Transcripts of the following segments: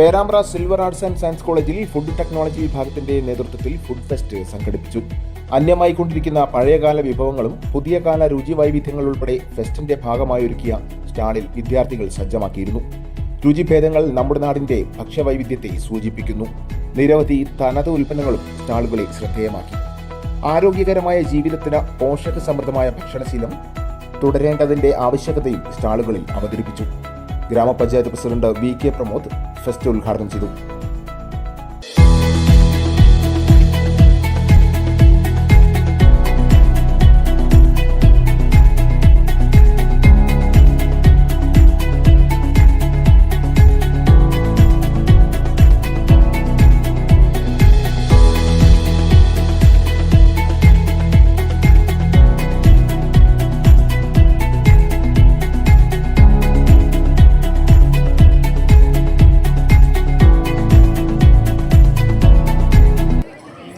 Perambra silver arts and science കോളേജിൽ food technology വിഭാഗത്തിന്റെ നേതൃത്വത്തിൽ ഫുഡ് ഫെസ്റ്റ് സംഘടിപ്പിച്ചു. അന്യമായിക്കൊണ്ടിരിക്കുന്ന പഴയകാല വിഭവങ്ങളും പുതിയ കാല രുചി വൈവിധ്യങ്ങൾ ഉൾപ്പെടെ ഫെസ്റ്റിന്റെ ഭാഗമായി ഒരുക്കിയ സ്റ്റാളിൽ വിദ്യാർത്ഥികൾ സജ്ജമാക്കിയിരുന്നു. രുചിഭേദങ്ങൾ നമ്മുടെ നാടിന്റെ ഭക്ഷ്യവൈവിധ്യത്തെ സൂചിപ്പിക്കുന്നു. നിരവധി തനത് ഉൽപ്പന്നങ്ങളും സ്റ്റാളുകളെ ശ്രദ്ധേയമാക്കി. ആരോഗ്യകരമായ ജീവിതത്തിന് പോഷക സമൃദ്ധമായ ഭക്ഷണശീലം തുടരേണ്ടതിന്റെ ആവശ്യകതയും സ്റ്റാളുകളിൽ അവതരിപ്പിച്ചു. ഗ്രാമപഞ്ചായത്ത് പ്രസിഡന്റ് VK പ്രമോദ് ഫെസ്റ്റ് ഉദ്ഘാടനം ചെയ്തു.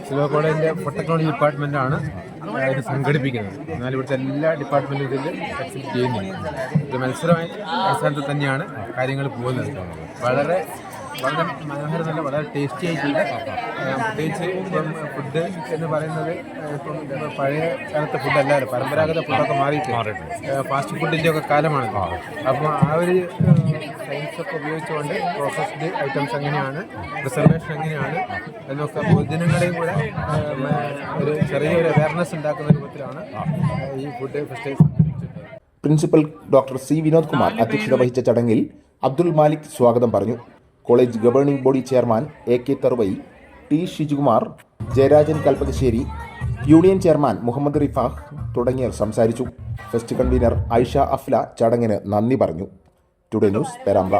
സിൽവർ കോളേജിൻ്റെ ഫുഡ് ടെക്നോളജി ഡിപ്പാർട്ട്മെൻറ്റാണ് ഇത് സംഘടിപ്പിക്കുന്നത്. എന്നാൽ ഇവിടുത്തെ എല്ലാ ഡിപ്പാർട്ട്മെൻറ്റും ഇതിൽ അക്സെപ്റ്റ് ചെയ്യുന്നില്ല. ഇത് മത്സരത്തിൽ തന്നെയാണ് കാര്യങ്ങൾ പോകുന്നത്. വളരെ മനോഹരമല്ല, വളരെ ടേസ്റ്റി ആയിട്ടുള്ള, പ്രത്യേകിച്ച് ഇപ്പം ഫുഡ് എന്ന് പറയുന്നത് ഇപ്പം പഴയ കാലത്തെ ഫുഡല്ലാതെ പരമ്പരാഗത ഫുഡൊക്കെ മാറിയിട്ട് ഫാസ്റ്റ് ഫുഡിൻ്റെ ഒക്കെ കാലമാണ്. അപ്പോൾ ആ ഒരു സയൻസൊക്കെ ഉപയോഗിച്ചുകൊണ്ട് പ്രോസസ്ഡ് ഐറ്റംസ് എങ്ങനെയാണ്, പ്രിസർവേഷൻ എങ്ങനെയാണ് എന്നൊക്കെ പൊതുജനങ്ങളുടെയും കൂടെ ഒരു ചെറിയൊരു അവയർനെസ് ഉണ്ടാക്കുന്ന രൂപത്തിലാണ് ഈ ഫുഡ് ഫെസ്റ്റിവൽ സംഘടിപ്പിച്ചിട്ടുള്ളത്. Principal doctor C. Vinod Kumar അധ്യക്ഷത വഹിച്ച ചടങ്ങിൽ അബ്ദുൽ മാലിക് സ്വാഗതം പറഞ്ഞു. College governing body chairman AK Tharuvai, T. Shijukumar, Jayarajan Kalpakassery, union chairman Muhammad Rifaq തുടങ്ങിയവർ സംസാരിച്ചു. ഫെസ്റ്റ് കൺവീനർ ഐഷ അഫ്ല ചടങ്ങിന് നന്ദി പറഞ്ഞു. Today news, Perambra.